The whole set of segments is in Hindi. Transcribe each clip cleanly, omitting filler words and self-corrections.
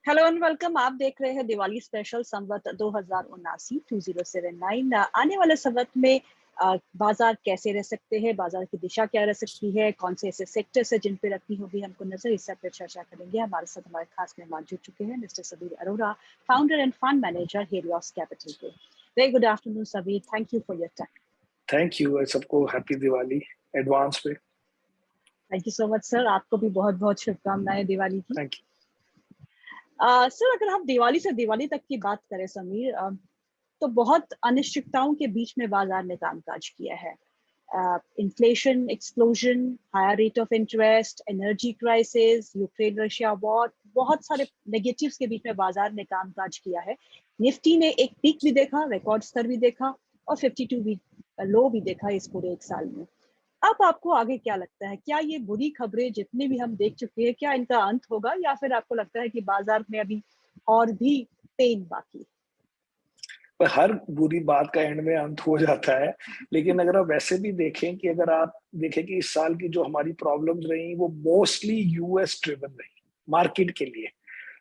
Hello and welcome. आप देख रहे हैं दिवाली स्पेशल संवत 2079 2079। आने वाले संवत में बाजार कैसे रह सकते हैं, बाजार की दिशा क्या रह सकती है, कौन से ऐसे सेक्टर्स है जिन पे रखनी होगी हमको नजर, इस सब पर चर्चा करेंगे। हमारे साथ हमारे खास मेहमान जुड़ चुके हैं, mister Sabir Arora, founder and fund manager Helios Capital के। Very good afternoon Sabir, thank you for your time. Thank you, सबको हैप्पी दिवाली एडवांस पे। Thank you so much sir, आपको भी बहुत बहुत शुभकामनाएं दिवाली की। Thank you. सर, अगर हम दिवाली से दिवाली तक की बात करें समीर, तो बहुत अनिश्चितताओं के बीच में बाजार ने कामकाज किया है। Inflation explosion, higher rate of interest, energy crisis, Ukraine Russia war, बहुत सारे नेगेटिव्स के बीच में बाजार ने कामकाज किया है। निफ्टी ने एक पीक भी देखा, रिकॉर्ड स्तर भी देखा, और 52 वीक लो भी देखा इस पूरे एक साल में। अब आपको आगे क्या लगता है, क्या ये बुरी खबरें जितनी भी हम देख चुके हैं, क्या इनका अंत होगा, या फिर आपको लगता है कि बाजार में अभी और भी पेन बाकी? पर हर बुरी बात का एंड में अंत हो जाता है। लेकिन अगर आप वैसे भी देखें कि अगर आप देखें कि इस साल की जो हमारी प्रॉब्लम्स रही वो मोस्टली यूएस ड्रिवन रही मार्केट के लिए।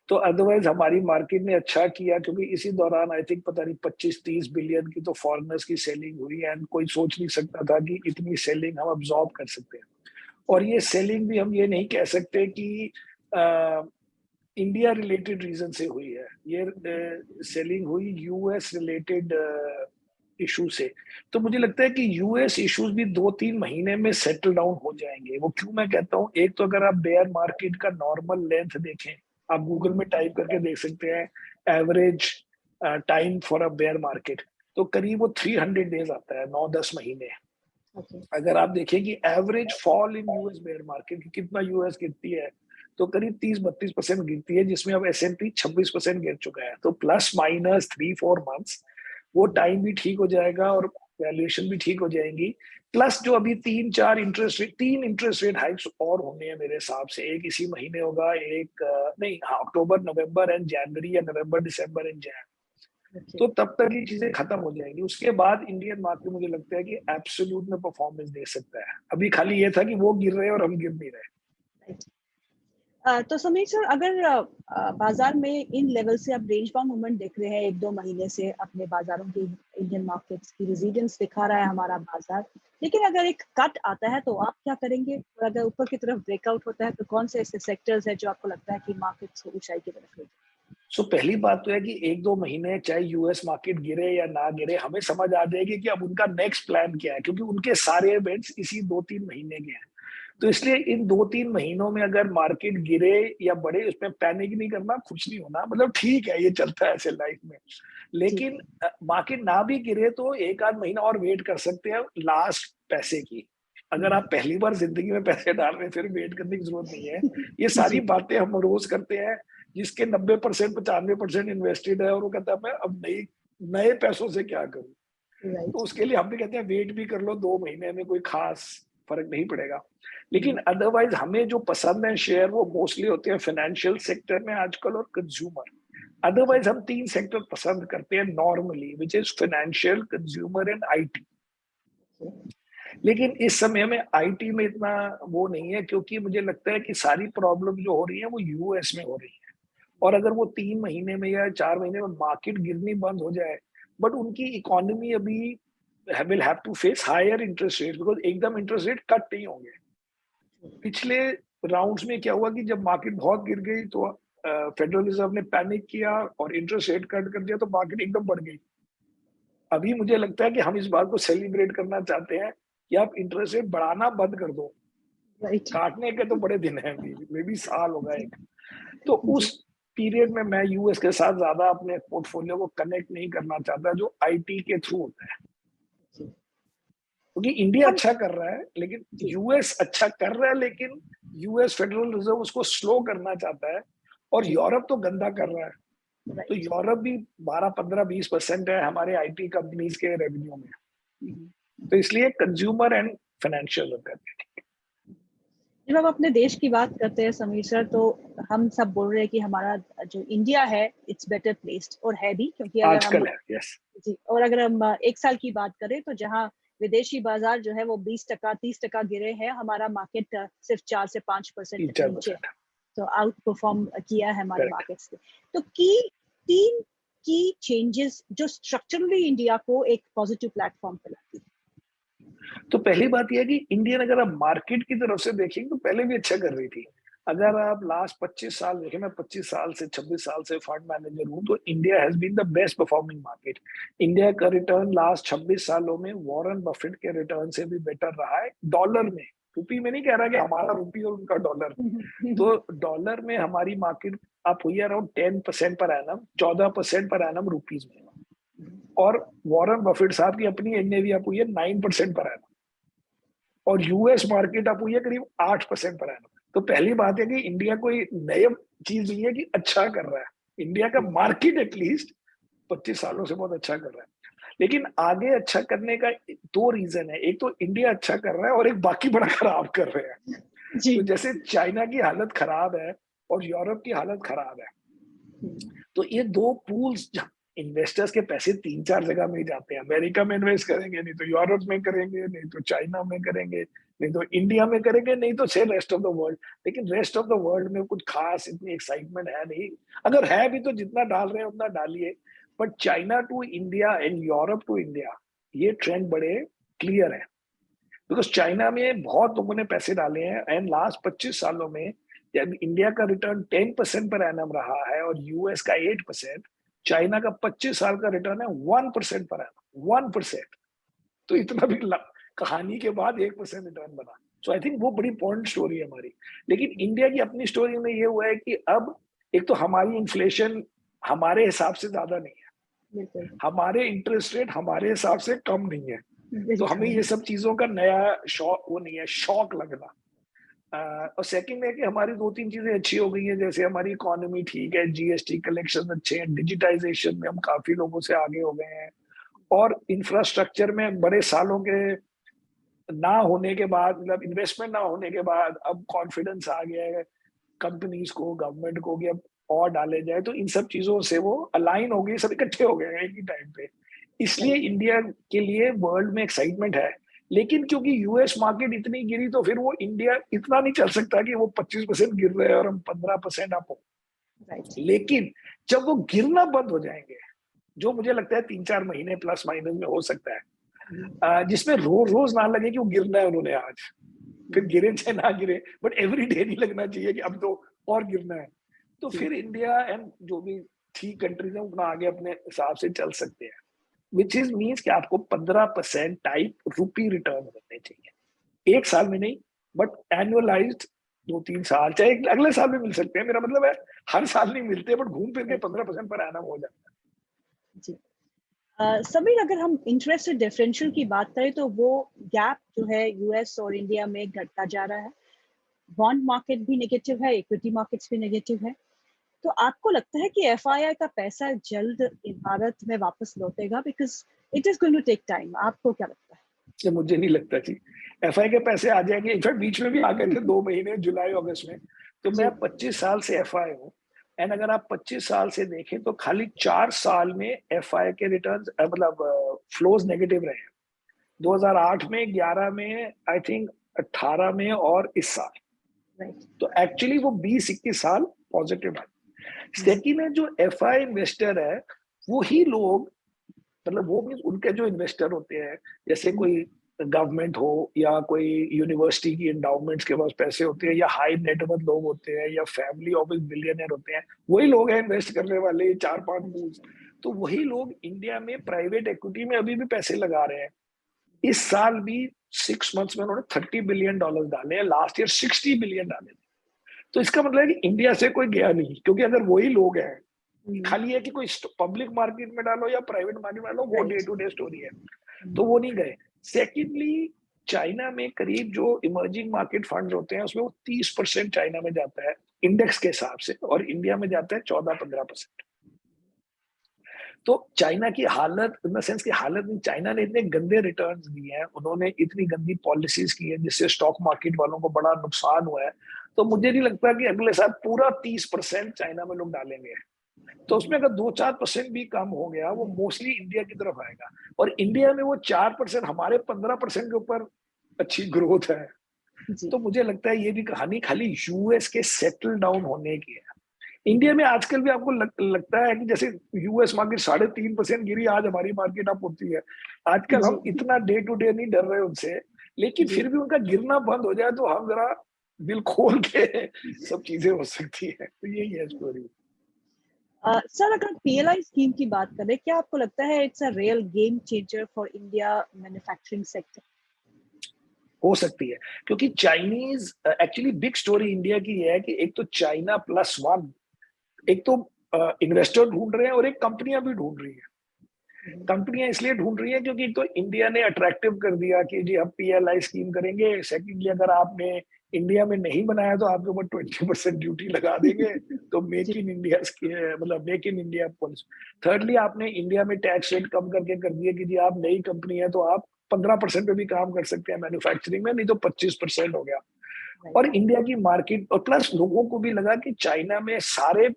तो अदरवाइज हमारी मार्केट ने अच्छा किया, क्योंकि इसी दौरान आई थिंक पता नहीं 25-30 बिलियन की तो फॉरेनर्स की सेलिंग हुई, एंड कोई सोच नहीं सकता था कि इतनी सेलिंग हम अब्जॉर्ब कर सकते हैं। और ये सेलिंग भी हम ये नहीं कह सकते कि इंडिया रिलेटेड रीजन से हुई है। ये सेलिंग हुई यूएस रिलेटेड इशू से। तो मुझे लगता है कि यूएस इश्यूज भी 2-3 महीने में सेटल डाउन हो जाएंगे। वो क्यों मैं कहता हूँ, एक तो अगर आप बेयर मार्केट का नॉर्मल लेंथ देखें, आप गूगल में टाइप करके देख सकते हैं average time for a bear market, तो करीब वो 300 डेज आता है, 9-10 महीने। अगर आप देखें कि average fall in US bear market की कितना यूएस गिरती है, तो करीब 30-32% गिरती है, जिसमें अब S&P 26% गिर चुका है। तो प्लस माइनस 3-4 मंथ्स वो टाइम भी ठीक हो जाएगा और वैल्यूएशन भी ठीक हो जाएंगी। प्लस जो अभी 3 इंटरेस्ट रेट हाइक्स और होने हैं मेरे हिसाब से। एक इसी महीने होगा, एक नहीं, हाँ, अक्टूबर नवंबर एंड जनवरी, या नवंबर दिसंबर एंड जैन। तो तब तक ये चीजें खत्म हो जाएंगी। उसके बाद इंडियन मार्केट मुझे लगता है कि एब्सोल्यूट में परफॉर्मेंस दे सकता है। अभी खाली ये था कि वो गिर रहे हैं और हम गिर नहीं रहे। तो समीर सर, अगर बाजार में इन लेवल से आप रेंज बाउंड मूवमेंट देख रहे हैं 1-2 महीने से अपने बाजारों की, इंडियन मार्केट्स की रेजिडेंस दिखा रहा है हमारा बाजार, लेकिन अगर एक कट आता है तो आप क्या करेंगे, और अगर ऊपर की तरफ ब्रेकआउट होता है तो कौन से ऐसे सेक्टर्स है जो आपको लगता है कि मार्केट्स ऊंचाई की तरफ ले? सो पहली बात तो है कि 1-2 महीने चाहे यूएस मार्केट गिरे या ना गिरे, हमें समझ आ जाएगी कि अब उनका नेक्स्ट प्लान क्या है, क्योंकि उनके सारे इवेंट्स इसी 2-3 महीने के हैं। तो इसलिए इन 2-3 महीनों में अगर मार्केट गिरे या बढ़े, उसमें पैनिक नहीं करना, खुश नहीं होना। मतलब ठीक है, ये चलता है ऐसे लाइफ में। लेकिन मार्केट ना भी गिरे तो 1-8 महीना और वेट कर सकते हैं लास्ट पैसे की। अगर आप पहली बार जिंदगी में पैसे डाल रहे हैं, फिर वेट करने की जरूरत नहीं है। ये सारी बातें हम रोज करते हैं। जिसके 90% 95% इन्वेस्टेड है और वो कहता है मैं अब नए पैसों से क्या करूं, तो उसके लिए हम भी कहते हैं वेट भी कर लो 2 महीने में, कोई खास फर्क नहीं पड़ेगा। लेकिन अदरवाइज हमें जो पसंद है शेयर, वो मोस्टली होते हैं फाइनेंशियल सेक्टर में आजकल, और कंज्यूमर। अदरवाइज हम 3 सेक्टर पसंद करते हैं normally, which is financial, consumer and IT. लेकिन इस समय में आईटी में इतना वो नहीं है, क्योंकि मुझे लगता है कि सारी प्रॉब्लम जो हो रही है वो यूएस में हो रही है। और अगर वो 3 महीने में या 4 महीने में मार्केट गिरनी बंद हो जाए, बट उनकी इकोनॉमी अभी will have to face higher interest rate, because एकदम इंटरेस्ट रेट कट नहीं होंगे। पिछले राउंड्स में क्या हुआ कि जब मार्केट बहुत गिर गई तो फेडरल रिजर्व ने पैनिक किया और इंटरेस्ट रेट कट कर दिया, तो मार्केट एकदम बढ़ गई। अभी मुझे लगता है कि हम इस बात को सेलिब्रेट करना चाहते हैं कि आप इंटरेस्ट रेट बढ़ाना बंद कर दो। काटने के तो बड़े दिन हैं, मे भी साल होगा एक। तो उस पीरियड में मैं यूएस के साथ ज्यादा अपने पोर्टफोलियो को कनेक्ट नहीं करना चाहता, जो आईटी के थ्रू होता है। क्योंकि इंडिया अच्छा कर रहा है, लेकिन यूएस अच्छा कर रहा है, लेकिन यूएस फेडरल रिजर्व उसको स्लो करना चाहता है। और यूरोप तो गंदा कर रहा है। तो यूरोप भी 12-15-20% है हमारे आईटी कंपनीज के रेवेन्यू में। तो इसलिए कंज्यूमर एंड फाइनेंशियल करते हैं। जब हम अपने देश की बात करते हैं समीर सर, तो हम सब बोल रहे हैं कि हमारा जो इंडिया है इट्स बेटर प्लेस्ड, और है भी, क्योंकि अगर आजकल हम है, यस जी, और अगर हम एक साल की बात करें तो जहां विदेशी बाजार जो है वो 20% 30% गिरे हैं, हमारा मार्केट सिर्फ 4 से 5% नीचे 3-4%। तो आउट परफॉर्म किया है हमारे Correct. मार्केट्स ने। तो तीन की चेंजेस जो स्ट्रक्चरली इंडिया को एक पॉजिटिव प्लेटफॉर्म पे लाती है। तो पहली बात यह है कि इंडियन अगर आप मार्केट की तरफ से देखेंगे तो पहले भी अच्छा कर रही थी। अगर आप लास्ट 25 साल देखें, मैं 25 साल से 26 साल से फंड मैनेजर हूं, तो India has been the best performing market. India का रिटर्न लास्ट 26 सालों में वॉरेन बफेट के रिटर्न से भी बेटर रहा है, डॉलर में। रुपी में नहीं कह रहा कि हमारा रुपी और उनका डॉलर। तो डॉलर में हमारी मार्केट अप हुई है around 10% per annum, 14% per annum rupees में। और वॉरेन बफेट साहब की अपनी एनएवी अप हुई है 9% पर एनम, और यूएस मार्केट अप हुई है करीब 8% पर एनम। तो पहली बात है कि इंडिया कोई नई चीज नहीं है कि अच्छा कर रहा है। इंडिया का मार्केट एटलीस्ट 25 सालों से बहुत अच्छा कर रहा है। लेकिन आगे अच्छा करने का दो रीजन है, एक तो इंडिया अच्छा कर रहा है और एक बाकी बड़ा खराब कर रहे हैं। जी। तो जैसे चाइना की हालत खराब है और यूरोप की हालत खराब है, तो ये दो पूल्स, इन्वेस्टर्स के पैसे 3-4 जगह में ही जाते हैं। अमेरिका में इन्वेस्ट करेंगे, नहीं तो यूरोप में करेंगे, नहीं तो चाइना में करेंगे, नहीं तो इंडिया में करेंगे, नहीं तो रेस्ट ऑफ द वर्ल्ड। लेकिन रेस्ट ऑफ द वर्ल्ड में कुछ खास इतनी एक्साइटमेंट है नहीं। अगर है भी तो जितना डाल रहे हैं उतना डालिए। But China to India and Europe to India, ये ट्रेंड बड़े क्लियर है। बिकॉज चाइना में बहुत लोगों ने पैसे डाले हैं, एंड लास्ट 25 सालों में जब इंडिया का रिटर्न 10% पर एनम रहा है और यूएस का 8%, चाइना का 25 साल का रिटर्न है 1% पर एनम, 1%। तो इतना भी कहानी के बाद 1% रिटर्न बना। सो आई थिंक वो बड़ी इंपॉर्टेंट स्टोरी है हमारी। लेकिन इंडिया की अपनी स्टोरी में ये हुआ है कि अब एक तो हमारी इन्फ्लेशन हमारे हिसाब से ज्यादा नहीं है, हमारे इंटरेस्ट रेट हमारे हिसाब से कम नहीं है। तो हमें ये सब चीजों का नया शौक वो नहीं है, शौक लगना। और सेकंड है कि हमारी 2-3 चीजें अच्छी हो गई हैं, जैसे हमारी इकोनॉमी ठीक है, जीएसटी कलेक्शन अच्छे हैं, डिजिटाइजेशन में हम काफी लोगों से आगे हो गए हैं, और इंफ्रास्ट्रक्चर में बड़े सालों के ना होने के बाद, मतलब इन्वेस्टमेंट ना होने के बाद अब कॉन्फिडेंस आ गया है कंपनीज को, गवर्नमेंट को, कि अब और डाले जाए। तो इन सब चीजों से वो अलाइन हो गई, सब इकट्ठे हो गए एक ही टाइम पे। इसलिए इंडिया के लिए वर्ल्ड में एक्साइटमेंट है। लेकिन क्योंकि यूएस मार्केट इतनी गिरी, तो फिर वो इंडिया इतना नहीं चल सकता कि वो 25% गिर रहे हैं और हम 15% अप हो। लेकिन जब वो गिरना बंद हो जाएंगे, जो मुझे लगता है 3-4 महीने प्लस माइनस में हो सकता है, जिसमें रोज रोज ना लगे कि वो गिरना है उन्होंने आज, फिर गिरे चाहे ना गिरे, बट एवरी डे नहीं लगना चाहिए कि अब तो और गिरना है। तो फिर इंडिया एंड जो भी 3 कंट्रीज है उतना आगे अपने हिसाब से चल सकते हैं। विच इज मीन्स कि आपको 15% टाइप रुपी रिटर्न करने चाहिए, एक साल में नहीं, बट एनुअलाइज्ड 2-3 साल, चाहे अगले साल भी मिल सकते हैं। मेरा मतलब है हर साल नहीं मिलते, बट घूम फिर के 15% पर एनम हो जाता है। जी। समीर, अगर हम इंटरेस्ट डिफरेंशियल की बात करें तो वो गैप जो है यूएस और इंडिया में घटता जा रहा है। बॉन्ड मार्केट भी नेगेटिव है, इक्विटी मार्केट्स भी नेगेटिव है। तो आपको लगता है कि एफआईआई का पैसा जल्द भारत में वापस लौटेगा? Because it is going to take time. आपको क्या लगता है? मुझे नहीं लगता जी एफआई के पैसे आ जाएंगे। इनफैक्ट बीच में भी आ गए थे 2 महीने, जुलाई अगस्त में। तो मैं 25 साल से एफआई हूँ, एंड अगर आप 25 साल से देखें तो खाली 4 साल में एफआई के रिटर्न्स, मतलब फ्लोज नेगेटिव रहे हैं। 2008 में, 11 में, आई थिंक 18 में, और इस साल। तो एक्चुअली वो 20-21 साल पॉजिटिव है। सेकंड में जो एफआई इन्वेस्टर है, वो ही लोग, मतलब वो भी उनके जो इन्वेस्टर होते हैं, जैसे कोई गवर्नमेंट हो या कोई यूनिवर्सिटी की एंडाउमेंट्स के पास पैसे होते हैं, या हाई नेटवर्थ लोग होते हैं, या फैमिली ऑफिस बिलियनर होते हैं, वही लोग हैं इन्वेस्ट करने वाले 4-5 मूव्स। तो वही लोग इंडिया में प्राइवेट इक्विटी में अभी भी पैसे लगा रहे हैं। इस साल भी 6 मंथ्स में उन्होंने $30 बिलियन डाले हैं, लास्ट ईयर 60 बिलियन डाले थे। तो इसका मतलब है कि इंडिया से कोई गया नहीं, क्योंकि अगर वही लोग हैं, खाली है कि कोई पब्लिक मार्केट में डालो या प्राइवेट मार्केट में डालो, वो डे टू डे स्टोरी है, तो वो नहीं गए। सेकेंडली, चाइना में करीब जो इमर्जिंग मार्केट फंड होते हैं उसमें वो 30% चाइना में जाता है इंडेक्स के हिसाब से, और इंडिया में जाता है 14-15%। तो चाइना की हालत, इन द सेंस की हालत में, चाइना ने इतने गंदे रिटर्न्स दिए हैं, उन्होंने इतनी गंदी पॉलिसीज की है जिससे स्टॉक मार्केट वालों को बड़ा नुकसान हुआ है। तो मुझे नहीं लगता कि अगले साल पूरा 30% चाइना में लोग डालेंगे। तो उसमें अगर 2-4% भी कम हो गया, वो मोस्टली इंडिया की तरफ आएगा। और इंडिया में वो 4%, हमारे 15% के ऊपर अच्छी ग्रोथ है। तो मुझे लगता है ये भी कहानी खाली यूएस के सेटल डाउन होने की है। इंडिया में आजकल भी आपको लगता है कि जैसे यूएस मार्केट 3.5% गिरी, आज हमारी मार्केट अप होती है। आजकल हम इतना डे टू डे नहीं डर रहे उनसे, लेकिन फिर भी उनका गिरना बंद हो जाए तो हम जरा दिल खोल के सब चीजें हो सकती है। तो यही है स्टोरी। सर, अगर पीएलआई स्कीम की बात करें, क्या आपको लगता है it's a real game changer for India manufacturing sector? हो सकती है, क्योंकि Chinese actually big story India की है कि एक तो चाइना प्लस वन, एक तो इन्वेस्टर ढूंढ रहे हैं और एक कंपनियां भी ढूंढ रही है। कंपनियां इसलिए ढूंढ रही है क्योंकि एक तो इंडिया ने अट्रैक्टिव कर दिया कि जी हम पीएलआई स्कीम करेंगे। सेकेंडली, अगर आपने इंडिया में नहीं बनाया तो आपके ऊपर 20% ड्यूटी लगा देंगे। तो मेक इन इंडिया, मतलब make in India policy. Thirdly, आपने इंडिया में टैक्स रेट कम करके कर दिया कि जी आप नई कंपनी है तो आप 15% पे भी काम कर सकते हैं मैन्युफैक्चरिंग में, नहीं तो 25% हो गया। और इंडिया की मार्केट, और प्लस लोगों को भी लगा कि चाइना में सारे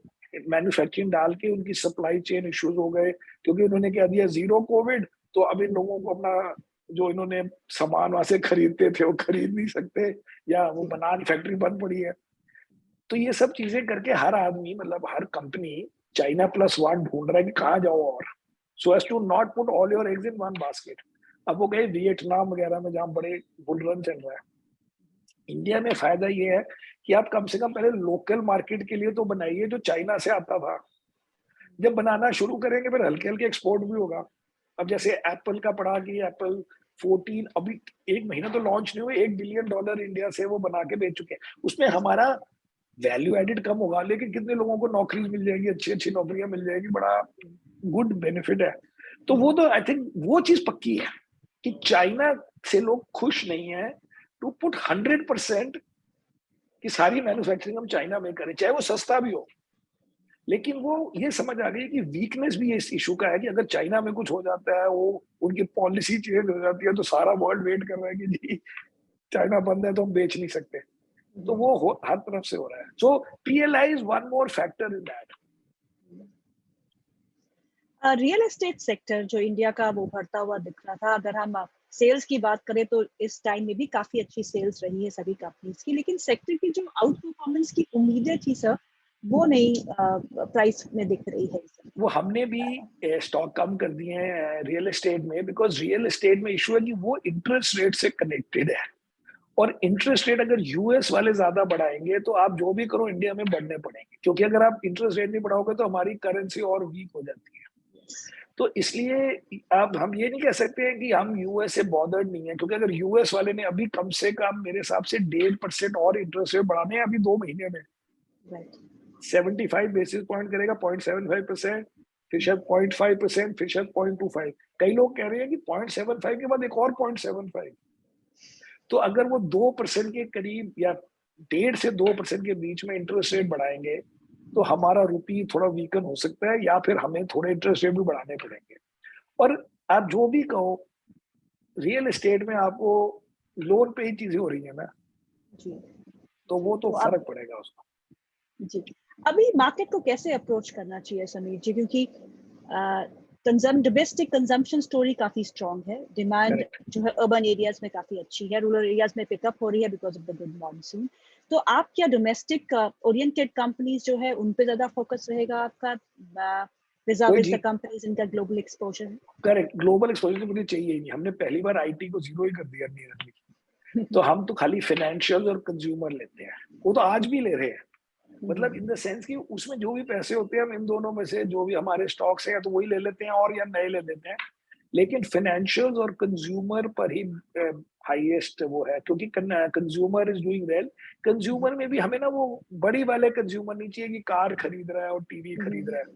मैन्युफैक्चरिंग डाल के उनकी सप्लाई चेन इश्यूज हो गए, क्योंकि उन्होंने कह दिया जीरो कोविड, तो अब इन लोगों को अपना जो इन्होंने सामान वहां से खरीदते थे वो खरीद नहीं सकते, या वो बनान फैक्ट्री बंद पड़ी है। तो ये सब चीजें करके हर आदमी, मतलब हर कंपनी चाइना प्लस वन ढूंढ रहा है कि कहाँ जाओ, और so as to not put all your eggs in one basket. अब वो गए वियतनाम वगैरह में जहाँ बड़े बुल रन चल रहा है। इंडिया में फायदा ये है कि आप कम से कम पहले लोकल मार्केट के लिए तो बनाइए जो चाइना से आता था। जब बनाना शुरू करेंगे फिर हल्के हल्के एक्सपोर्ट भी होगा। अब जैसे एप्पल का पड़ा कि एप्पल 14 अभी 1 महीना तो लॉन्च नहीं हुए, $1 बिलियन इंडिया से वो बना के बेच चुके हैं। उसमें हमारा वैल्यू एडिड कम होगा, लेकिन कितने लोगों को नौकरी मिल जाएगी, अच्छी अच्छी नौकरियां मिल जाएगी, बड़ा गुड बेनिफिट है। तो वो तो आई थिंक वो चीज पक्की है कि चाइना से लोग खुश नहीं है टू पुट 100% कि सारी मैन्युफैक्चरिंग हम चाइना में करें, चाहे वो सस्ता भी हो। लेकिन वो ये समझ आ गई कि वीकनेस भी इस इशू का है कि अगर चाइना में कुछ हो जाता है, वो उनकी पॉलिसी चेंज हो जाती है, तो सारा वर्ल्ड वेट कर रहा है कि जी चाइना बंद है तो हम बेच नहीं सकते। तो वो हर तरफ से हो रहा है। So PLI is one more factor in that. Real estate sector जो इंडिया का वो बढ़ता हुआ दिख रहा था, अगर हम सेल्स की बात करें तो इस टाइम में भी काफी अच्छी सेल्स रही है सभी कंपनीज की, लेकिन सेक्टर की जो आउट परफॉर्मेंस की उम्मीदें थी सर, वो नहीं प्राइस में दिख रही है। वो हमने भी स्टॉक कम कर दिए हैं रियल एस्टेट में, बिकॉज रियल एस्टेट में इशू है कि वो इंटरेस्ट रेट से कनेक्टेड है, और इंटरेस्ट रेट अगर यूएस वाले ज्यादा बढ़ाएंगे तो आप जो भी करो इंडिया में बढ़ने पड़ेंगे, क्योंकि अगर आप इंटरेस्ट रेट नहीं बढ़ाओगे तो हमारी करेंसी और वीक हो जाती है। तो इसलिए अब हम ये नहीं कह सकते हैं कि हम यूएस से बॉदर्ड नहीं है, क्योंकि अगर यूएस वाले ने अभी कम से कम मेरे हिसाब से 1.5% और इंटरेस्ट रेट बढ़ाने हैं अभी 2 महीने में। 75 बेसिस पॉइंट करेगा, 0.75%, फिर शायद 0.5%, फिर शायद 0.25। कई लोग कह रहे हैं कि 0.75 के बाद एक और 0.75। तो अगर वो 2% के करीब या 1.5 से 2% के बीच में इंटरेस्ट रेट बढ़ाएंगे तो हमारा रुपी थोड़ा वीकन हो सकता है, या फिर हमें थोड़े इंटरेस्ट रेट भी बढ़ाने पड़ेंगे। और आप जो भी कहो, रियल एस्टेट में आपको लोन पे ही चीजें हो रही है ना, जी, तो वो तो अब फर्क पड़ेगा उसको। जी, अभी मार्केट को कैसे अप्रोच करना चाहिए समीर जी, क्योंकि डोमेस्टिक कंजम्पशन स्टोरी काफी स्ट्रांग है, डिमांड करेक्ट। जो है अर्बन एरियाज में काफी अच्छी है, रूरल एरियाज में पिकअप हो रही है because of the good monsoon. तो आप क्या डोमेस्टिक ओरिएंटेड कंपनीज जो है उन पे ज्यादा फोकस रहेगा आपका, कोई रिजर्व जी, द कंपनीज इनका ग्लोबल एक्सपोजर है? करेक्ट, ग्लोबल एक्सपोजर तो मुझे चाहिए ही नहीं। हमने पहली बार आईटी को जीरो ही कर दिया नियरली। तो हम तो खाली फाइनेंशियल और कंज्यूमर लेते हैं, वो तो आज भी ले रहे हैं। मतलब इन द सेंस कि उसमें जो भी पैसे होते हैं हम इन दोनों में से जो भी हमारे स्टॉक्स हैं तो वही ले लेते हैं, और या नए ले लेते हैं। लेकिन फाइनेंशियल्स और कंज्यूमर पर ही हाईएस्ट वो है, क्योंकि consumer is doing well. Consumer में भी हमें ना वो बड़ी वाले कंज्यूमर नहीं चाहिए कि कार खरीद रहा है और टीवी खरीद रहा है।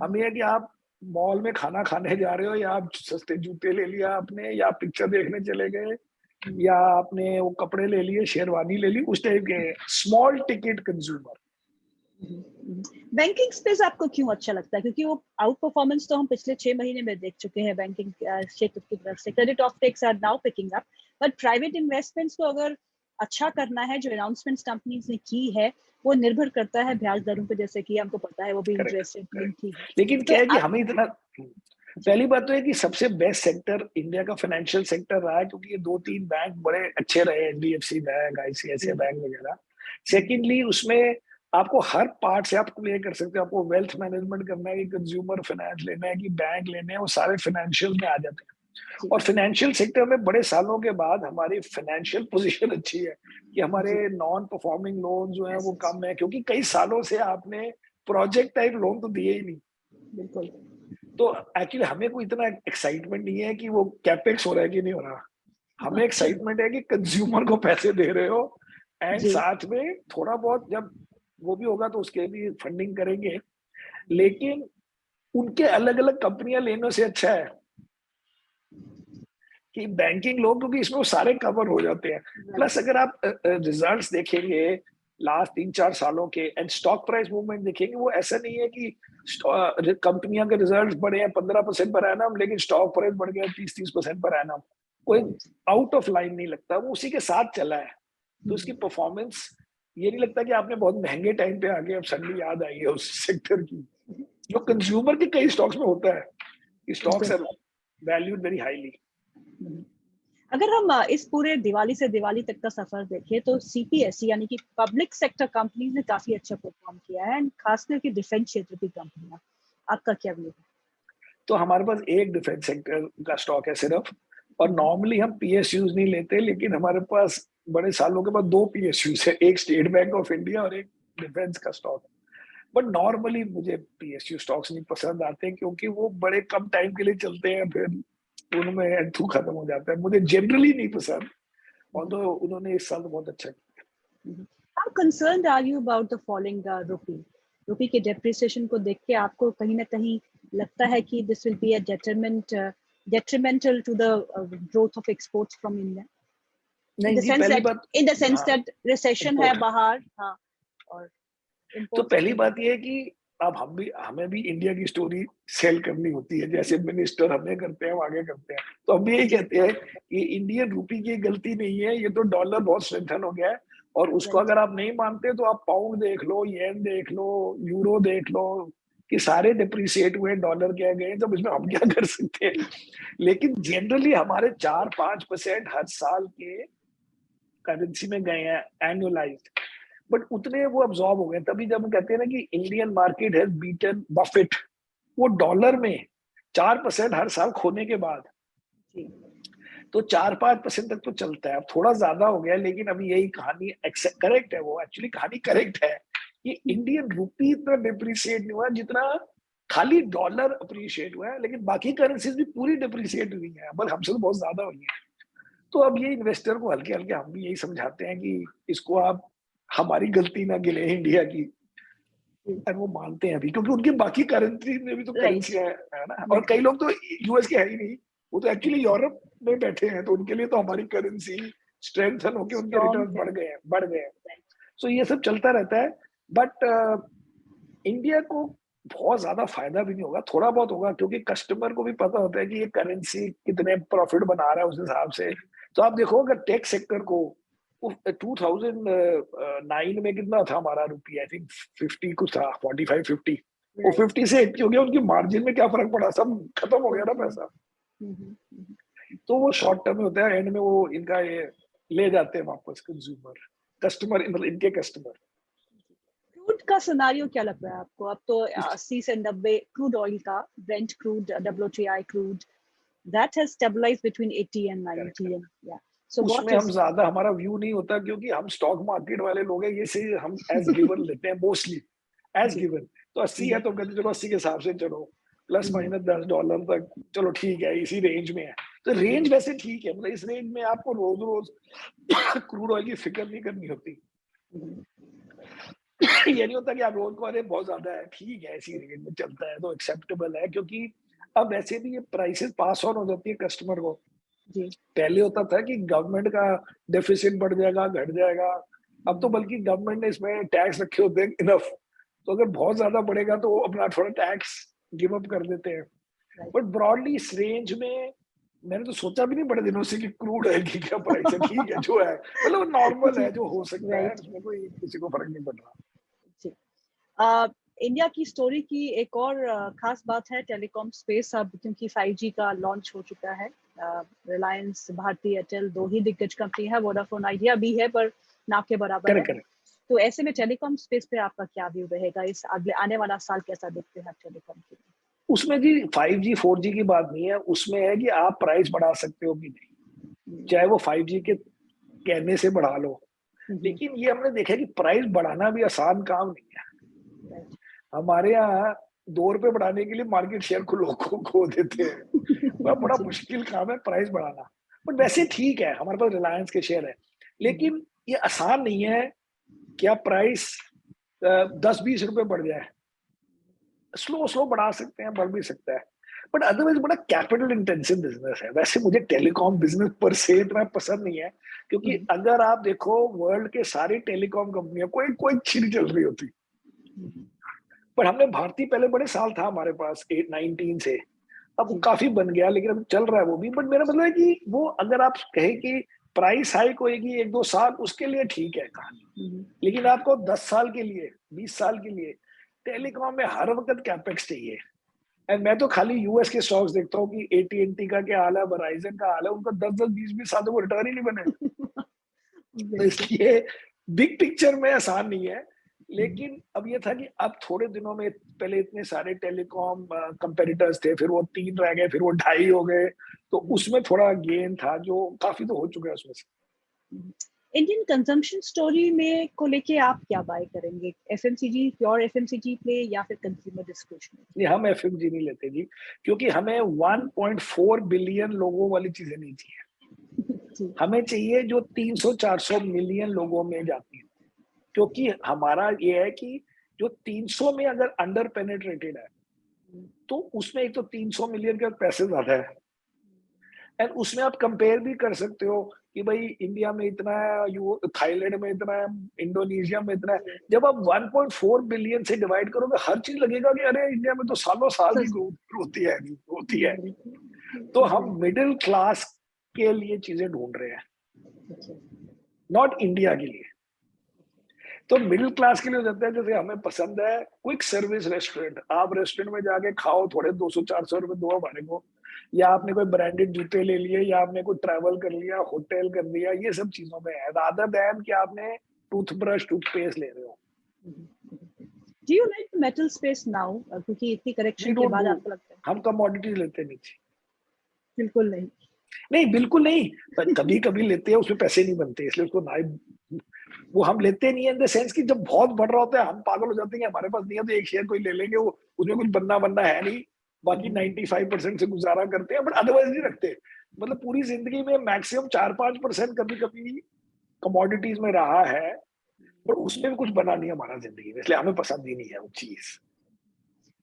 हमें है कि आप मॉल में खाना खाने जा रहे हो, या आप सस्ते जूते ले लिया आपने, या पिक्चर देखने चले गए, या आपने वो कपड़े ले लिए, शेरवानी ले ली, उस टाइप के small ticket consumer. Banking space आपको क्यों अच्छा लगता है? क्योंकि वो आउट परफॉर्मेंस तो हम पिछले 6 महीने में देख चुके हैं बैंकिंग क्षेत्र की तरफ से। Credit offtakes are now picking up, but private investments को अगर अच्छा करना है, जो अनाउंसमेंट्स कंपनीज ने की है वो निर्भर करता है ब्याज दरों पे, जैसे कि हमको पता है वो भी correct, interest rate link correct. की है। लेकिन तो क्या है कि आप हमें इतना पहली बात तो है कि सबसे बेस्ट सेक्टर इंडिया का फाइनेंशियल सेक्टर रहा है, क्योंकि ये 2-3 बैंक बड़े अच्छे रहे, एचडीएफसी बैंक, आईसीआईसीआई बैंक वगैरह। सेकेंडली, उसमें आपको हर पार्ट से आप प्ले कर सकते हो। आपको वेल्थ मैनेजमेंट करना है कि कंज्यूमर फाइनेंस लेना है कि बैंक लेने हैं, वो सारे फाइनेंशियल में आ जाते हैं। और फाइनेंशियल सेक्टर में बड़े सालों के बाद हमारी फाइनेंशियल पोजीशन अच्छी है कि हमारे नॉन परफॉर्मिंग लोन जो है वो कम है, क्योंकि कई सालों से आपने प्रोजेक्ट टाइप लोन तो दिए ही नहीं। बिल्कुल। तो एक्चुअली हमें कोई इतना एक्साइटमेंट नहीं है कि वो कैपेक्स हो रहा है कि नहीं हो रहा। हमें एक्साइटमेंट है कि कंज्यूमर को पैसे दे रहे हो, एंड साथ में थोड़ा बहुत जब वो भी होगा तो उसके भी फंडिंग करेंगे। लेकिन उनके अलग अलग कंपनियां लेने से अच्छा है कि बैंकिंग लोग, क्योंकि इसमें वो सारे कवर हो जाते हैं। प्लस अगर आप रिजल्ट्स देखेंगे लास्ट 3-4 सालों के एंड स्टॉक प्राइस मूवमेंट देखेंगे, वो ऐसा नहीं है कि कंपनियों के रिजल्ट्स बढ़े हैं 15% पर एनम, लेकिन स्टॉक प्राइस बढ़ गया 30-30% पर एनम। कोई आउट ऑफ लाइन नहीं लगता, वो उसी के साथ चला है। तो उसकी परफॉर्मेंस ये नहीं लगता कि आपने बहुत महंगे टाइम पे आके अब सडनली याद आई है उस सेक्टर की, जो कंज्यूमर के कई स्टॉक्स में होता है। Stocks are valued very highly. अगर हम इस पूरे दिवाली से दिवाली तक का सफर देखें तो सीपीएसई यानी कि पब्लिक सेक्टर कंपनीज ने काफी अच्छा परफॉर्म किया है, एंड खास करके डिफेंस क्षेत्र की कंपनियां। आपका क्या व्यू है? तो हमारे पास एक डिफेंस सेक्टर का स्टॉक है सिर्फ, और नॉर्मली हम पीएसयूज नहीं लेते, लेकिन हमारे पास बड़े सालों के बाद 2 पीएसयूज है, एक स्टेट बैंक ऑफ इंडिया और एक डिफेंस का स्टॉक। बट नॉर्मली मुझे पीएसयू स्टॉक्स नहीं पसंद आते, क्योंकि वो बड़े कम टाइम के लिए चलते हैं, फिर उनमें एंथू खत्म हो जाता है। मुझे जनरली नहीं पसंद, ऑल्दो उन्होंने इस साल बहुत अच्छा किया। How concerned are you about the falling rupee? रुपी के डेप्रिसिएशन को देख के आपको कहीं ना कहीं लगता है कि this will be a detrimental to the growth of exports from India? नहीं जी, पहली बात in the sense that recession है बाहर, हाँ, और तो पहली बात ये है कि अब हमें भी इंडिया की स्टोरी सेल करनी होती है, जैसे मिनिस्टर हमें करते हैं, हम आगे करते हैं। तो हम भी यही कहते हैं कि इंडियन रूपी की गलती नहीं है, ये तो डॉलर बहुत स्ट्रेंथन हो गया है, और उसको अगर आप नहीं मानते तो आप पाउंड देख लो, येन देख लो, यूरो देख लो, कि सारे डिप्रिशिएट हुए डॉलर के गए, तो इसमें हम क्या कर सकते हैं। लेकिन जनरली हमारे 4-5% हर साल के करेंसी में गए हैं एनुअलाइज्ड, बट उतने वो अब्सॉर्ब हो गए। तभी जब हम कहते हैं ना कि Indian market has beaten Buffett, वो डॉलर में 4% हर साल खोने के बाद, तो 4-5% तक तो चलता है। अब थोड़ा ज्यादा हो गया, लेकिन अभी यही कहानी करेक्ट है, वो एक्चुअली कहानी करेक्ट है कि इंडियन रूपी इतना डिप्रिशिएट नहीं हुआ जितना खाली डॉलर अप्रिशिएट हुआ है, लेकिन बाकी करेंसीज भी पूरी डिप्रिशिएट हुई है, बल्कि हमसे तो बहुत ज्यादा हुई है। तो अब ये इन्वेस्टर को हल्के हल्के हम भी यही समझाते हैं कि इसको आप हमारी गलती ना गिने इंडिया की, और वो मानते हैं अभी, क्योंकि उनकी बाकी करेंसी में भी तो करेंसी है ना। और कई लोग तो यूएस के है ही नहीं, वो तो एक्चुअली यूरोप में बैठे हैं, तो उनके लिए तो हमारी करेंसी स्ट्रेंथन होकर उनके रिटर्न बढ़ गए हैं। सो ये सब चलता रहता है, बट इंडिया को बहुत ज्यादा फायदा भी नहीं होगा, थोड़ा बहुत होगा, क्योंकि कस्टमर को भी पता होता है कि ये करेंसी कितने प्रॉफिट बना रहा है उस हिसाब से। तो आप देखो अगर टेक सेक्टर को 2009 में कितना था हमारा रुपी, आई थिंक 50 कुछ था, 45-50, वो 50 से 80 हो गया, उनकी मार्जिन में क्या फर्क पड़ा, सब खत्म हो गया ना पैसा। तो वो शॉर्ट टर्म में होता है, एंड में वो इनका ये ले जाते हैं वापस कस्टमर, मतलब इनके कस्टमर। क्रूड का सिनेरियो क्या लग रहा है आपको? अब तो 80 से 90 क्रूड ऑयल का, Brent crude, WTI crude, that has stabilized between 80 and 90 and yeah. So उसमें हम ज्यादा हमारा व्यू नहीं होता, क्योंकि हम स्टॉक मार्केट वाले लोग हैं, ये से हम एज गिवन लेते हैं, मोस्टली एज गिवन। तो 80 है तो कहते चलो 80 के हिसाब से चलो, प्लस माइनस $10 तक चलो ठीक है, इसी रेंज में है। तो रेंज वैसे ठीक है, मतलब इस रेंज में आपको रोज रोज क्रूड ऑयल की फिक्र नहीं करनी होती। ये नहीं होता कि आप रोज को अरे बहुत ज्यादा है, ठीक है इसी रेंज में चलता है तो एक्सेप्टेबल है, क्योंकि अब वैसे भी ये प्राइसेस पास ऑन हो जाती है कस्टमर को। पहले होता था कि गवर्नमेंट का डेफिसिट बढ़ जाएगा, घट जाएगा, अब तो बल्कि गवर्नमेंट ने इसमें टैक्स रखे होते हैं इनफ, तो अगर बहुत ज्यादा बढ़ेगा तो वो अपना थोड़ा टैक्स गिव अप कर देते हैं। बट ब्रॉडली इस रेंज में मैंने तो सोचा भी नहीं बड़े दिनों से कि क्रूड ऑयल की क्या प्राइस है, ठीक है जो है, मतलब नॉर्मल है, जो हो सकता है, उसमें कोई किसी को फर्क नहीं पड़ रहा। इंडिया की स्टोरी की एक और खास बात है टेलीकॉम स्पेस अब, क्योंकि 5G का लॉन्च हो चुका है। रिलायंस, भारती एयरटेल 2 ही दिग्गज कंपनी है, वोडाफोन आइडिया भी है पर ना के बराबर है। करेक्ट। तो ऐसे में टेलीकॉम स्पेस पे आपका क्या व्यू रहेगा? इस अगले आने वाला साल कैसा देखते हैं आप टेलीकॉम के लिए? उसमें जी 5G 4G की बात नहीं है, उसमें है कि आप प्राइस बढ़ा सकते हो कि नहीं, चाहे वो 5G के कहने से बढ़ा लो। लेकिन ये हमने देखा है कि प्राइस बढ़ाना भी आसान काम नहीं है। हमारे यहाँ 2 रुपए बढ़ाने के लिए मार्केट शेयर को लोग खो देते हैं। वह बड़ा मुश्किल काम है प्राइस बढ़ाना। बट वैसे ठीक है, हमारे पास रिलायंस के शेयर है, लेकिन ये आसान नहीं है कि आप प्राइस 10-20 रुपए बढ़ जाए। स्लो बढ़ा सकते हैं, बढ़ भी सकता है, बट अदरवाइज बड़ा कैपिटल इंटेंसिव बिजनेस है। वैसे मुझे टेलीकॉम बिजनेस पर से इतना पसंद नहीं है, क्योंकि अगर आप देखो वर्ल्ड के सारी टेलीकॉम कंपनियां कोई कोई अच्छी नहीं चल रही होती। पर हमने भारती पहले बड़े साल था हमारे पास 19 से, अब काफी बन गया, लेकिन अब चल रहा है वो भी। बट मेरा मतलब है कि वो अगर आप कहे कि प्राइस हाइक होगी 1-2 साल, उसके लिए ठीक है कहानी, लेकिन आपको 10 साल के लिए, 20 साल के लिए टेलीकॉम में हर वक्त कैपेक्स चाहिए। एंड मैं तो खाली यूएस के स्टॉक्स देखता हूँ कि एटीएनटी का क्या हाल है, वेराइजन का हाल है, उनका 10-10, 20-20 सालों को रिटर्न ही नहीं बने। तो इसलिए बिग पिक्चर में आसान नहीं है। लेकिन अब ये था कि अब थोड़े दिनों में, पहले इतने सारे टेलीकॉम कंपेटिटर्स थे, फिर वो 3 रह गए, फिर वो 2.5 हो गए, तो उसमें थोड़ा गेन था जो काफी तो हो चुका है उसमें से। इंडियन कंजम्पशन स्टोरी में को लेके आप क्या बाय करेंगे? एफएमसीजी, प्योर एफएमसीजी प्ले या फिर कंज्यूमर डिस्क्रिप्शनरी? हम एफएमजी नहीं लेते जी, क्योंकि हमें 1.4 बिलियन लोगों वाली चीजें नहीं चाहिए। हमें चाहिए जो 300-400 मिलियन लोगों में जाती है, क्योंकि हमारा ये है कि जो 300 में अगर अंडर पेनेट्रेटेड है, तो उसमें एक तो 300 मिलियन के पैसे ज्यादा है, एंड उसमें आप कंपेयर भी कर सकते हो कि भाई इंडिया में इतना है, थाईलैंड में इतना है, इंडोनेशिया में इतना है। जब आप 1.4 बिलियन से डिवाइड करोगे, हर चीज लगेगा कि अरे इंडिया में तो सालों साल की ग्रोथ होती है। तो हम मिडिल क्लास के लिए चीजें ढूंढ रहे हैं, नॉट इंडिया के लिए। तो मिडिल क्लास के लिए हो जाता है, जैसे हमें पसंद है क्विक सर्विस रेस्टोरेंट, आप रेस्टोरेंट में जाके खाओ, थोड़े 200-400 रुपए दो हमारे को, या आपने कोई ब्रांडेड जूते ले लिए, या आपने कोई ट्रैवल कर लिया, होटल कर लिया, ये सब चीजों में है, रादर दैन कि आपने टूथब्रश, टूथपेस्ट ले रहे हो। Do you like the metal space now? क्योंकि इतनी करेक्शन के बाद आपको लगता है? हम कमोडिटीज लेते नहीं। बिल्कुल नहीं। नहीं, बिल्कुल नहीं, कभी कभी लेते हैं, उसमें पैसे नहीं बनते, इसलिए उसको ना, वो हम लेते नहीं है इन द सेंस कि जब बहुत बढ़ रहा होता है हम पागल हो जाते हैं, हमारे पास नहीं है तो एक शेयर कोई ले लेंगे, वो उसमें कुछ बनना है नहीं, बाकी 95% से गुजारा करते हैं, बट अदरवाइज नहीं रखते। मतलब पूरी जिंदगी में मैक्सिमम 4-5% कभी कभी कमोडिटीज में रहा है, पर उसमें भी कुछ बना नहीं हमारा जिंदगी में, इसलिए हमें पसंद ही नहीं है वो चीज।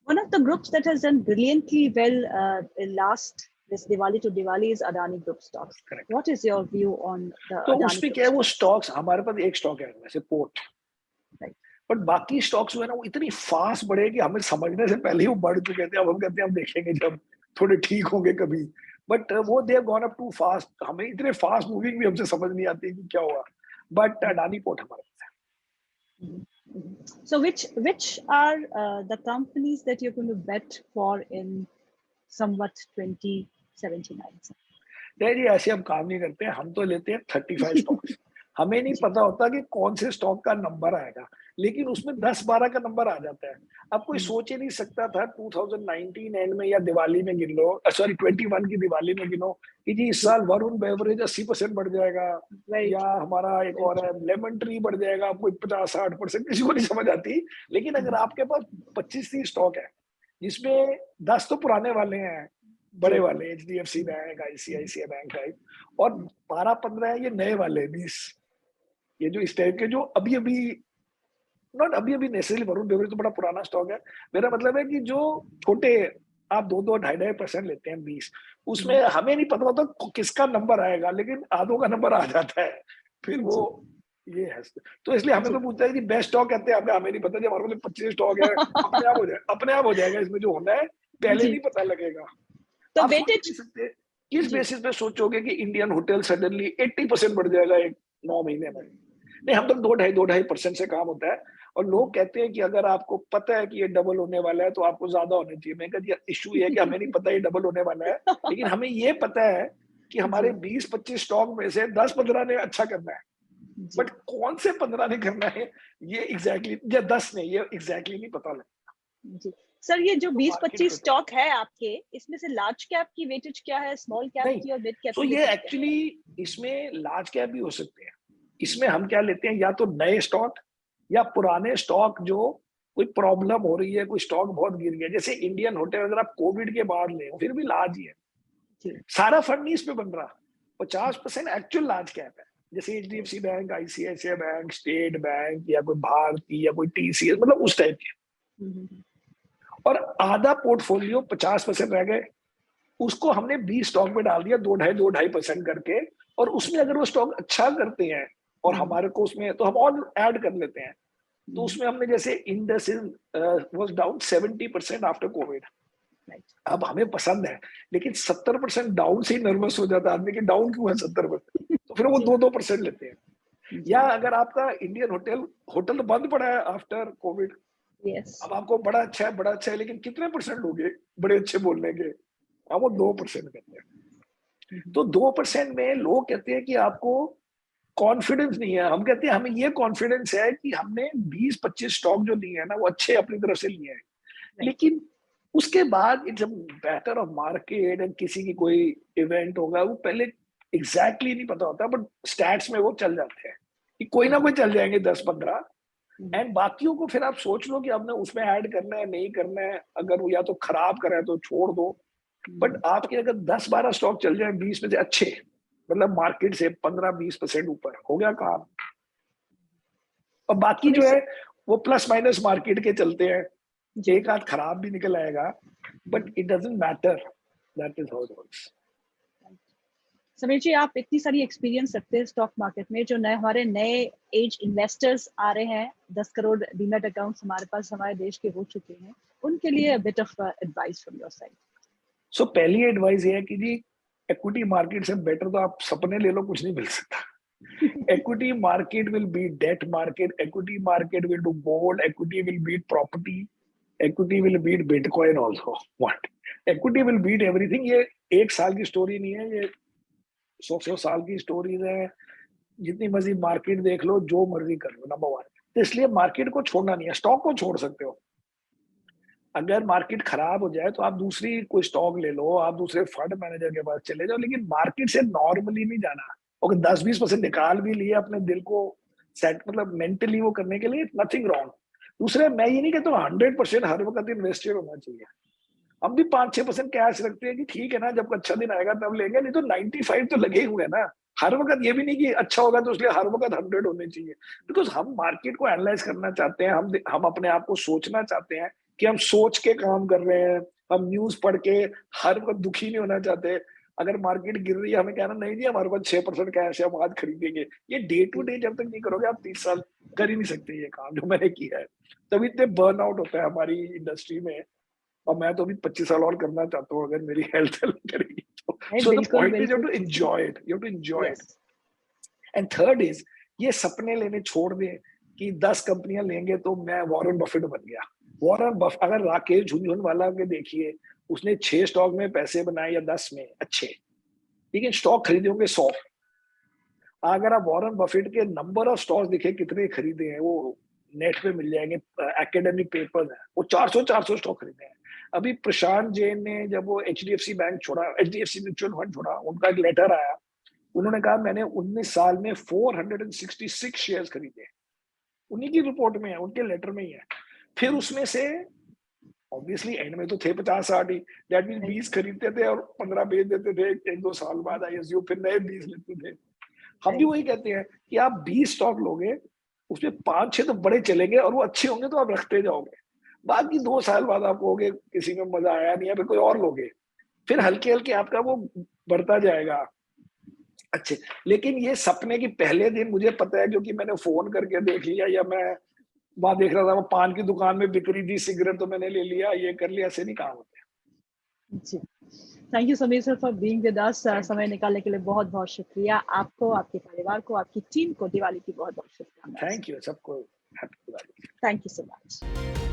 One of the groups that has done brilliantly well in last this Diwali to Diwali is Adani Group stocks. Correct. What is your view on the तो Adani उसमें Group क्या है, वो स्टॉक्स, हमारे पास एक स्टॉक है वैसे पोर्ट, बट बाकी स्टॉक्स जो है ना वो इतनी फास्ट बढ़े कि हमें समझने से पहले ही वो बढ़ चुके थे। अब हम कहते हैं हम देखेंगे जब थोड़े ठीक होंगे कभी, बट वो they have gone up too fast, हमें इतने फास्ट मूविंग भी हमसे समझ नहीं आती कि क्या हुआ, बट अडानी पोर्ट हमारे पास है। So which are the companies that you're going to bet for in somewhat 2079? नहीं जी, ऐसे हम काम नहीं करते हैं, हम तो लेते हैं 35 स्टॉक्स। हमें नहीं पता होता कि कौन से स्टॉक का नंबर आएगा, लेकिन उसमें 10-12 का नंबर आ जाता है। अब कोई सोच ही नहीं सकता था 2019 एंड में या दिवाली में गिन लो, सॉरी 21 की दिवाली में गिनो कि जी इस साल वरुण बेवरेज 80% बढ़ जाएगा, या हमारा एक और है लेमन ट्री बढ़ जाएगा, आपको 50-60%, किसी को नहीं समझ आती। लेकिन अगर आपके पास 25-30 स्टॉक है, जिसमें 10 तो पुराने वाले हैं, बड़े वाले HDFC bank, ICICI bank type, और 12-15 है ये नए वाले 20, ये जो इस टाइप के जो अभी नेसेसरी, वरुण बेवरेज तो बड़ा पुराना स्टॉक है। मेरा मतलब है कि जो छोटे आप 2-2-2.5% लेते हैं 20, उसमें हमें नहीं पता होता किसका नंबर आएगा, लेकिन आधों का नंबर आ जाता है, फिर वो ये है। तो इसलिए हमें तो पूछता है कि बेस्ट स्टॉक कहते हैं, हमें नहीं पता, जब हमारे पास 25 स्टॉक है, अपने आप हो जाएगा इसमें जो होना है, पहले नहीं पता लगेगा। तो आप सोच नहीं सकते किस बेसिस पे सोचोगे कि इंडियन होटल सडनली 80% बढ़ जाएगा एक 9 महीने में। नहीं, हम तो 2-2.5% से काम होता है, और लोग कहते हैं कि अगर आपको पता है कि ये डबल होने वाला है तो आपको ज्यादा होने चाहिए। मैं कहती इशू ये है कि हमें नहीं पता ये डबल होने वाला है, लेकिन हमें ये पता है कि हमारे 20-25 स्टॉक में से 10-15 ने अच्छा करना है, बट कौन से 15 ने करना है ये एग्जैक्टली, या 10 ने, ये एग्जैक्टली नहीं पता लगता। जी सर, ये जो तो 20-25 स्टॉक है आपके, इसमें से लार्ज कैप की वेटेज क्या है, स्मॉल कैप नहीं, की और मिड कैप तो की ये वेटेज क्या है? एक्चुअली इसमें लार्ज कैप भी हो सकते हैं। इसमें हम क्या लेते हैं, या तो नए स्टॉक या पुराने स्टॉक जो कोई प्रॉब्लम हो रही है, कोई स्टॉक बहुत गिर गया, जैसे इंडियन होटल अगर आप कोविड के बाद ले फिर भी लार्ज ही है। सारा फंड नहीं इसमें बन रहा, 50% एक्चुअल लार्ज कैप है, जैसे HDFC bank, ICICI bank, state bank, या कोई भारती या कोई टीसीएस, मतलब उस टाइप के। और आधा पोर्टफोलियो 50% रह गए, उसको हमने 20 स्टॉक में डाल दिया, 2-2.5% करके, और उसमें अगर वो स्टॉक अच्छा करते हैं और हमारे को उसमें, तो हम और ऐड कर लेते हैं। तो उसमें हमने जैसे IndusInd was down 70% after Covid. अब हमें पसंद है, लेकिन 70% डाउन से ही नर्वस हो जाता है आदमी कि डाउन क्यों है 70%, तो फिर वो 2-2% लेते हैं। या अगर आपका इंडियन होटल बंद पड़ा है आफ्टर कोविड, अब आपको बड़ा अच्छा है, लेकिन कितने परसेंट लोगे बड़े अच्छे बोलने के, हम वो 2% करते हैं। तो 2% में लोग कहते हैं कि आपको कॉन्फिडेंस नहीं है, हम कहते हैं हमें ये कॉन्फिडेंस है कि हमने 20-25 स्टॉक जो लिए हैं ना वो अच्छे अपनी तरफ से लिए हैं, लेकिन उसके बाद it's a matter of market, and किसी की कोई इवेंट होगा, वो पहले एग्जैक्टली नहीं पता होता, बट स्टैट्स में वो चल जाते हैं कि कोई ना कोई चल जाएंगे 10-15, एंड बाकियों को फिर आप सोच लो कि आपने उसमें ऐड करना है नहीं करना है, अगर वो या तो खराब करा है तो छोड़ दो। बट आपके अगर 10-12 स्टॉक चल जाए 20 में से अच्छे, मतलब मार्केट से 15-20% ऊपर, हो गया काम। और बाकी जो है वो प्लस माइनस मार्केट के चलते हैं, एक आध खराब भी निकल आएगा, but it doesn't matter, that is how it works. Sameer ji, आप इतनी सारी एक्सपीरियंस रखते हैं स्टॉक मार्केट में, जो नए हमारे नए एज इन्वेस्टर्स आ रहे हैं, 10 करोड़ डीमैट अकाउंट्स हमारे पास हमारे देश के हो चुके हैं, उनके लिए a bit of advice from your side. So पहली एडवाइस ये है कि जी इक्विटी मार्केट से बेटर तो आप सपने ले लो, कुछ नहीं मिल सकता। equity market will beat debt market, equity market will do gold, equity will beat property, equity will beat bitcoin also. What? Equity will beat everything. ये एक साल की स्टोरी नहीं है, ये 100 साल की स्टोरीज है। जितनी मर्जी मार्केट देख लो, जो मर्जी कर लो, नंबर 1। तो इसलिए मार्केट को छोड़ना नहीं है, स्टॉक को छोड़ सकते हो। अगर मार्केट खराब हो जाए तो आप दूसरी कोई स्टॉक ले लो, आप दूसरे फंड मैनेजर के पास चले जाओ, लेकिन मार्केट से नॉर्मली नहीं जाना। और 10-20% निकाल भी लिए अपने दिल को सेट, मतलब मेंटली वो करने के लिए, नथिंग रॉन्ग। दूसरे, मैं ये नहीं कहता 100% हर वक्त इन्वेस्टेड होना चाहिए। हम भी 5-6% कैश रखते हैं कि ठीक है ना, जब अच्छा दिन आएगा तब लेंगे, नहीं तो 95 तो लगे हुए हैं ना। हर वक्त ये भी नहीं कि अच्छा होगा तो इसलिए हर वक्त 100 होने चाहिए, बिकॉज हम मार्केट को एनालाइज करना चाहते हैं, हम अपने आप को सोचना चाहते हैं कि हम सोच के काम कर रहे हैं, हम न्यूज पढ़ के हर वक्त दुखी नहीं होना चाहते। अगर मार्केट गिर रही है, हमें कहना नहीं जी हमारे पास 6% कैश है, हम आज खरीदेंगे। ये डे टू डे जब तक नहीं करोगे, आप 30 साल कर ही नहीं सकते ये काम जो मैंने किया है। तभी इतने बर्न आउट होता है हमारी इंडस्ट्री में, और मैं तो अभी 25 साल और करना चाहता हूँ अगर मेरी हेल्थ करेगी तो। So the point is you have to enjoy it, you have to enjoy it. And third is, ये सपने लेने छोड़ दें कि 10 कंपनियां लेंगे तो मैं वॉरेन बफेट बन गया। वॉरेन बफेट, अगर राकेश झुनझुनवाला के देखिए, उसने 6 स्टॉक में पैसे बनाए या 10 में अच्छे, लेकिन स्टॉक खरीदे होंगे 100। अगर आप वॉरेन बफेट के नंबर ऑफ स्टॉक्स दिखे कितने खरीदे हैं, वो नेट पे मिल जाएंगे, एकेडमिक पेपर्स हैं, वो 400 स्टॉक खरीदे हैं। अभी प्रशांत जैन ने जब वो एचडीएफसी बैंक छोड़ा, एचडीएफसी म्यूचुअल फंड छोड़ा, उनका एक लेटर आया, उन्होंने कहा मैंने 19 साल में 466 शेयर्स खरीदे। उन्हीं की रिपोर्ट में है, उनके लेटर में ही है। फिर उसमें से ऑब्वियसली एंड में तो थे 50-60 ही, दैट मीन 20 खरीदते थे और 15 बेच देते थे 1-2 साल बाद, आई एसयू फिर नए 20 लेते थे। हम भी वही कहते हैं कि आप 20 स्टॉक लोगे, उसमें 5-6 तो बड़े चलेंगे और वो अच्छे होंगे तो आप रखते जाओगे। बाकी 2 साल बाद आप कहोगे किसी में मजा आया नहीं है, फिर कोई और लोगे, फिर हल्के हल्के आपका वो बढ़ता जाएगा। अच्छे, लेकिन ये सपने की पहले दिन मुझे पता है, क्योंकि मैंने फोन करके देख लिया, या मैं वहां देख रहा था, वो पान की दुकान में बिक रही थी सिगरेट तो मैंने ले लिया, ये कर लिया, ऐसे नहीं काम होते। जी, thank you Sameer sir for being with us. समय निकालने के लिए बहुत बहुत शुक्रिया आपको, आपके परिवार को, आपकी टीम को दिवाली की बहुत बहुत शुभकामनाएं। थैंक यू सबको। Happy Diwali. Thank you so much.